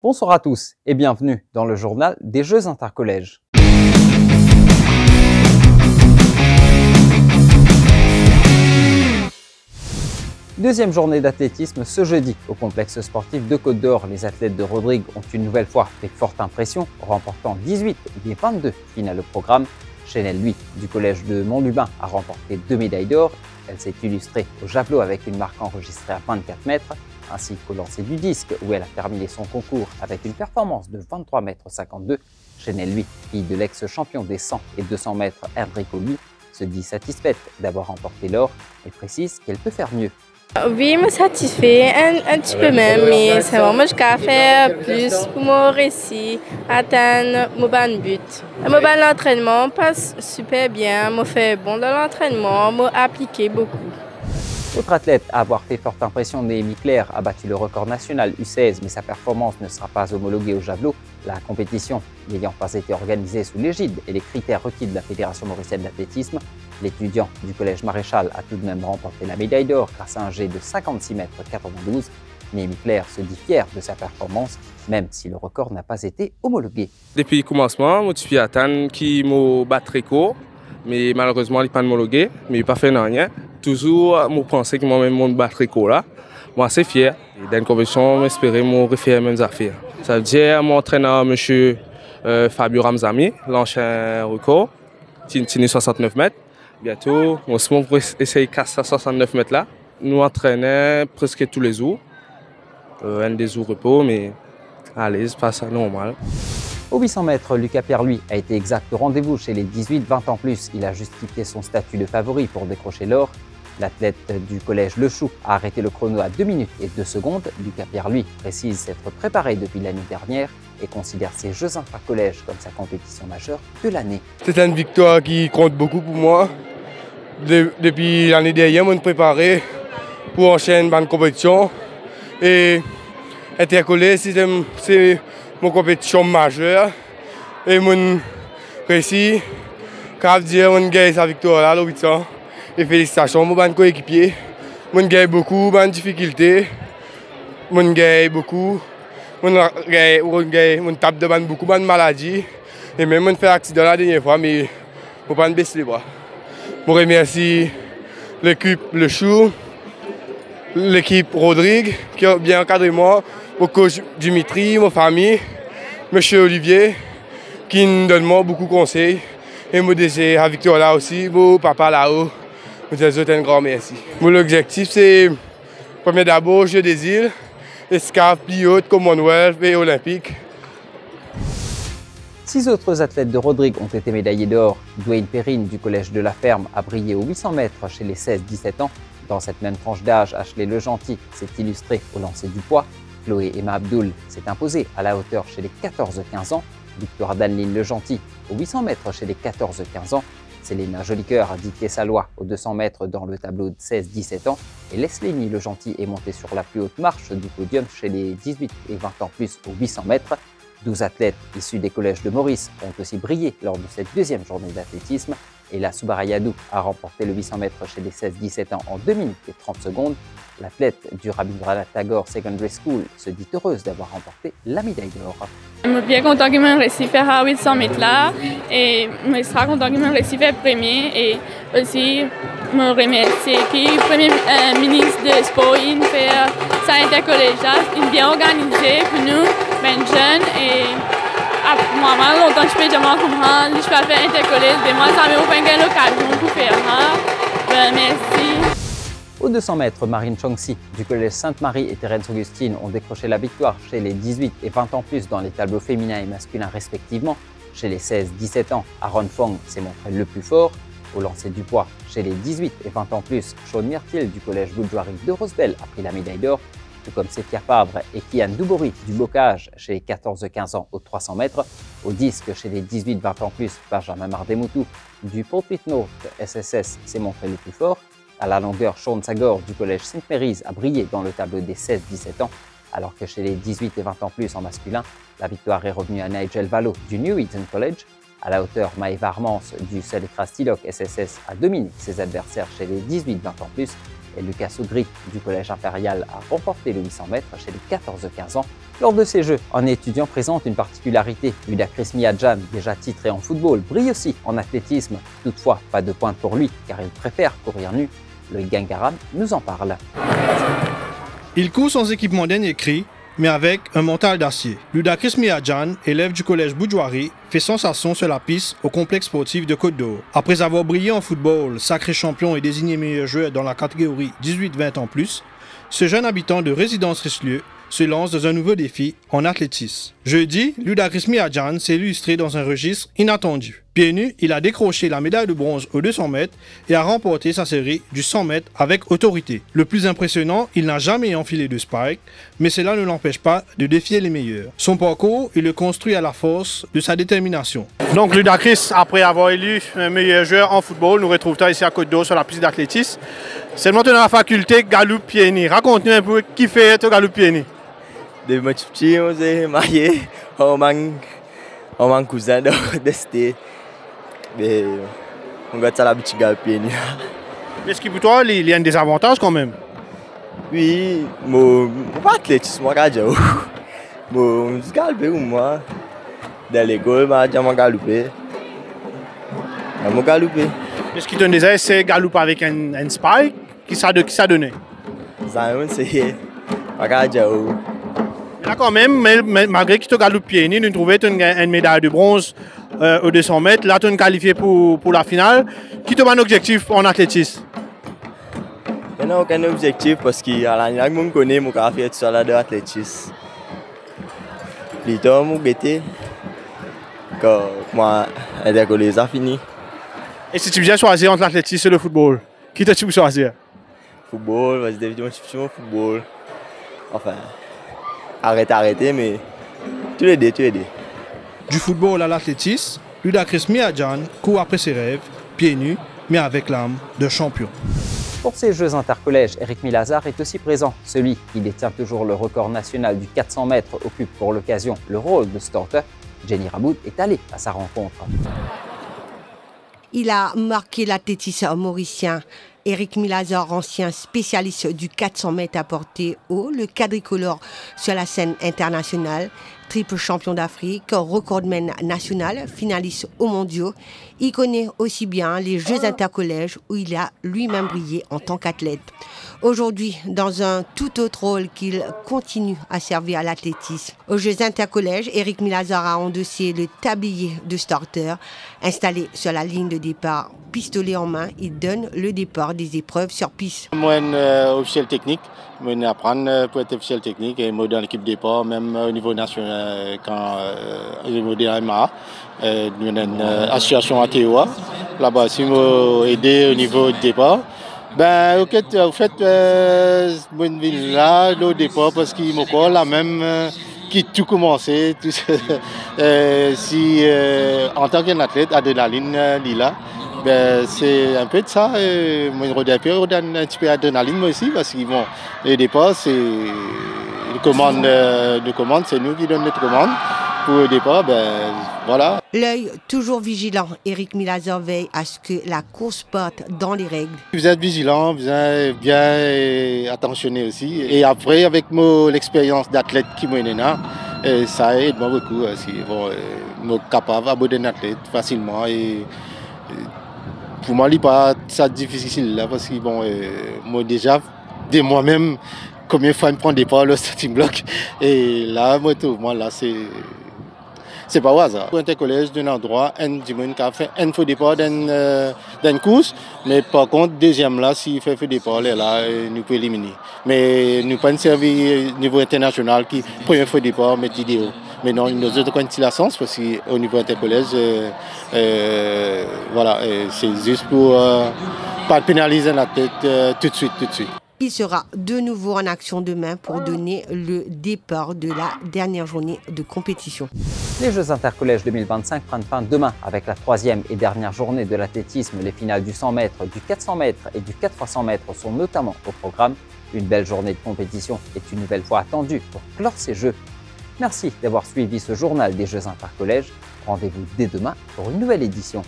Bonsoir à tous et bienvenue dans le journal des Jeux intercollèges. Deuxième journée d'athlétisme ce jeudi au complexe sportif de Côte d'Or. Les athlètes de Rodrigue ont une nouvelle fois fait forte impression, remportant 18 des 22 finales au programme. Chénel, lui, du collège de Montlubain, a remporté 2 médailles d'or. Elle s'est illustrée au javelot avec une marque enregistrée à 24 mètres, ainsi qu'au lancer du disque où elle a terminé son concours avec une performance de 23,52 m. Chénel, lui, fille de l'ex-champion des 100 et 200 mètres Enrico Louis, se dit satisfaite d'avoir remporté l'or et précise qu'elle peut faire mieux. Oui, me satisfait un petit peu même, mais c'est vraiment je dois faire plus pour me réussir à atteindre mon bon but. L'entraînement passe super bien, me fait bon dans l'entraînement, me appliquer beaucoup. Autre athlète à avoir fait forte impression, Néhémie Claire, a battu le record national U16, mais sa performance ne sera pas homologuée au javelot. La compétition n'ayant pas été organisée sous l'égide et les critères requis de la Fédération mauricienne d'athlétisme, l'étudiant du collège Maréchal a tout de même remporté la médaille d'or grâce à un jet de 56,92 m. Néhémie Claire se dit fière de sa performance, même si le record n'a pas été homologué. Depuis le commencement, je suis atteint qui m'a battu très court, mais malheureusement, il n'est pas homologué, mais il n'a pas fait rien. Toujours, je pensais que moi-même, je battre très court là. Moi, c'est fier. Dans une compétition, j'espérais refaire les mêmes affaires. Ça veut dire, mon entraîneur, M. Fabio Ramzami, l'ancien record, tenu 69 mètres. Bientôt, on se montre pour essayer de casser 69 mètres là. Nous entraînons presque tous les jours. Un des jours repos, mais allez, c'est pas ça normal. Au 800 mètres, Lucas Pierre, lui, a été exact au rendez-vous chez les 18-20 ans plus. Il a justifié son statut de favori pour décrocher l'or. L'athlète du collège Le Chou a arrêté le chrono à 2 minutes et 2 secondes. Lucas Pierre, lui, précise s'être préparé depuis l'année dernière et considère ces Jeux intercollèges comme sa compétition majeure de l'année. C'est une victoire qui compte beaucoup pour moi. Depuis l'année dernière, je me préparais pour enchaîner une compétition. Et intercollège, c'est mon compétition majeure. Et je réussis à dire que je gagne sa victoire là, le 800. Et félicitations, mon coéquipier. Je gagne beaucoup de difficultés. Je gagne beaucoup. Je tape de beaucoup de maladies. Et même je fais un accident la dernière fois, mais je ne peux pas baisser les bras. Je remercie l'équipe Le Chou, l'équipe Rodrigue qui a bien encadré moi, mon coach Dimitri, ma famille, M. Olivier qui nous donne beaucoup de conseils. Et je désire à Victor là aussi, mon papa là-haut. Je vous souhaite un grand merci. Mon objectif c'est, premier d'abord, Jeux des îles, escaf, pilote, Commonwealth et Olympique. 6 autres athlètes de Rodrigue ont été médaillés d'or. Dwayne Perrine du collège de la Ferme a brillé aux 800 mètres chez les 16-17 ans. Dans cette même tranche d'âge, Ashley Legentil s'est illustrée au lancer du poids. Chloé Emma Abdoul s'est imposée à la hauteur chez les 14-15 ans. Victoire d'Anneline Legentil aux 800 mètres chez les 14-15 ans. Célina Jolicoeur a dicté sa loi aux 200 mètres dans le tableau de 16-17 ans. Et Leslie Legentil est montée sur la plus haute marche du podium chez les 18 et 20 ans plus aux 800 mètres. 12 athlètes issus des collèges de Maurice ont aussi brillé lors de cette deuxième journée d'athlétisme. Et la Soubarayadou a remporté le 800 mètres chez les 16-17 ans en 2 minutes et 30 secondes. L'athlète du Rabindranath Tagore Secondary School se dit heureuse d'avoir remporté la médaille d'or. Je suis bien content que je réussi à faire à 800 mètres là et je suis content que je réussi à faire premier et aussi je remercie le premier ministre de sport il fait ça intercollégial, il est bien organisé pour nous, ben jeunes et moi longtemps je peux jamais comprendre, je peux faire intercollège mais moi ça m'a pas l'occasion pour faire ça. Merci. Aux 200 mètres, Marine Chongsi du collège Sainte-Marie et Thérèse Augustine ont décroché la victoire chez les 18 et 20 ans plus dans les tableaux féminins et masculins respectivement. Chez les 16-17 ans, Aaron Fong s'est montré le plus fort. Au lancer du poids, chez les 18 et 20 ans plus, Sean Myrtil du collège Boudjouari de Rosebel a pris la médaille d'or, tout comme Séphia Favre et Kian Doubori du bocage chez les 14-15 ans aux 300 mètres. Au disque, chez les 18-20 ans plus, Benjamin Mardemoutou du Pulpit North SSS s'est montré le plus fort. À la longueur, Sean Sagor du collège St. Mary's a brillé dans le tableau des 16-17 ans, alors que chez les 18 et 20 ans plus en masculin, la victoire est revenue à Nigel Vallo du New Eden College. À la hauteur, Maëva Armance du Salecra Stiloc SSS a dominé ses adversaires chez les 18-20 ans plus. et Lucas Augry du Collège Impérial a remporté le 800 mètres chez les 14-15 ans. Lors de ces Jeux, un étudiant présente une particularité. Ludacris Miadjan, déjà titré en football, brille aussi en athlétisme. Toutefois, pas de pointe pour lui, car il préfère courir nu. Le Gangaram nous en parle. Il court sans équipement dernier cri, mais avec un mental d'acier. Ludacris Miadjan, élève du collège Boudjouari, fait sensation sur la piste au complexe sportif de Côte-d'Or. Après avoir brillé en football, sacré champion et désigné meilleur joueur dans la catégorie 18-20 ans plus, ce jeune habitant de Résidence Richelieu se lance dans un nouveau défi en athlétisme. Jeudi, Ludacris Miadjan s'est illustré dans un registre inattendu. Pieds nus, il a décroché la médaille de bronze aux 200 mètres et a remporté sa série du 100 mètres avec autorité. Le plus impressionnant, il n'a jamais enfilé de spike, mais cela ne l'empêche pas de défier les meilleurs. Son parcours, il le construit à la force de sa détermination. Donc Ludacris, après avoir élu un meilleur joueur en football, nous retrouvons ici à Côte-d'Or sur la piste d'athlétisme. C'est maintenant dans la faculté Galou Pieni. Raconte-nous un peu qui fait ton Galou Pieni. Depuis que je suis petit, on s'est marié. On a un cousin d'Esté. On a la petite Galou Pieni. Est-ce que pour toi, il y a un désavantage quand même? Oui, je suis pas athlétisme, je suis galopé ou moi. Dans l'école, je galopé. Je galopé. Est-ce que tu as déjà essayé de galouper avec un spike? Qui ça donné? Ça a essayé. Je Là quand même, malgré que tu galoupes pieds nus, nous trouvons une médaille de bronze aux 200 mètres. Là, tu es qualifié pour la finale. Qui te donne un objectif en athlétisme? Je n'ai aucun objectif parce que je me connais, je fais tout ça de l'athlétisme. Plutôt, je vais quand moi, l'intercollège a fini. Et si tu viens choisir entre l'athlétisme et le football, qui t'as-tu choisir? Football, parce que je suis au football. Enfin, arrêter, mais tous les deux. Du football à l'athlétisme, Ludacris Miadjan court après ses rêves, pieds nus, mais avec l'âme de champion. Pour ces Jeux intercollèges, Eric Milazar est aussi présent. Celui qui détient toujours le record national du 400 mètres occupe pour l'occasion le rôle de starter. Jenny Raboud est allée à sa rencontre. Il a marqué l'athlétisme mauricien. Eric Milazar, ancien spécialiste du 400 mètres à portée haut, le quadricolore sur la scène internationale, triple champion d'Afrique, recordman national, finaliste aux mondiaux. Il connaît aussi bien les Jeux intercollèges où il a lui-même brillé en tant qu'athlète. Aujourd'hui, dans un tout autre rôle qu'il continue à servir à l'athlétisme. Aux Jeux intercollèges, Eric Milazar a endossé le tablier de starter. Installé sur la ligne de départ, pistolet en main, il donne le départ des épreuves sur piste. Moi, officiel technique, je apprends pour être officiel technique et moi dans l'équipe départ, même au niveau national, quand au niveau de l'AMA, nous avons une association ATOA. Là-bas, aussi, m'a aidé au niveau du départ. Ben, ok, en fait, moi, je viens là, au départ, parce qu'il m'a encore la même qui tout commencé. Si, en tant qu'athlète, adrénaline, Lila. Ben, c'est un peu de ça. Moi, je redonne un petit peu d'adrénaline moi aussi parce qu'ils vont. Au départ, c'est les commandes, c'est nous qui donnons les commandes. Pour le départ, ben voilà. L'œil toujours vigilant, Eric Milazar veille à ce que la course parte dans les règles. Vous êtes vigilant, vous êtes bien attentionné aussi. Et après, avec l'expérience d'athlète qui m'a donné, ça aide moi beaucoup. Je suis capable d'aborder un athlète facilement. Et pour moi, ce n'est pas ça difficile là, parce que moi déjà, de moi-même, combien de fois je prends des pas le starting block. Et là, là, c'est pas au hasard. Pour intercollège d'un endroit, un dimanche qui a fait un faux départ d'une course, mais par contre, deuxième là, s'il fait faux départ, là, nous pouvons éliminer. Mais nous pas un service au niveau international qui, premier faux départ, met idéal. Mais non, nous autres quand la sens parce qu'au niveau intercollège, voilà, c'est juste pour pas pénaliser la tête tout de suite. Il sera de nouveau en action demain pour donner le départ de la dernière journée de compétition. Les Jeux intercollèges 2025 prennent fin demain avec la troisième et dernière journée de l'athlétisme. Les finales du 100 mètres, du 400 mètres et du 400 mètres sont notamment au programme. Une belle journée de compétition est une nouvelle fois attendue pour clore ces Jeux. Merci d'avoir suivi ce journal des Jeux intercollèges. Rendez-vous dès demain pour une nouvelle édition.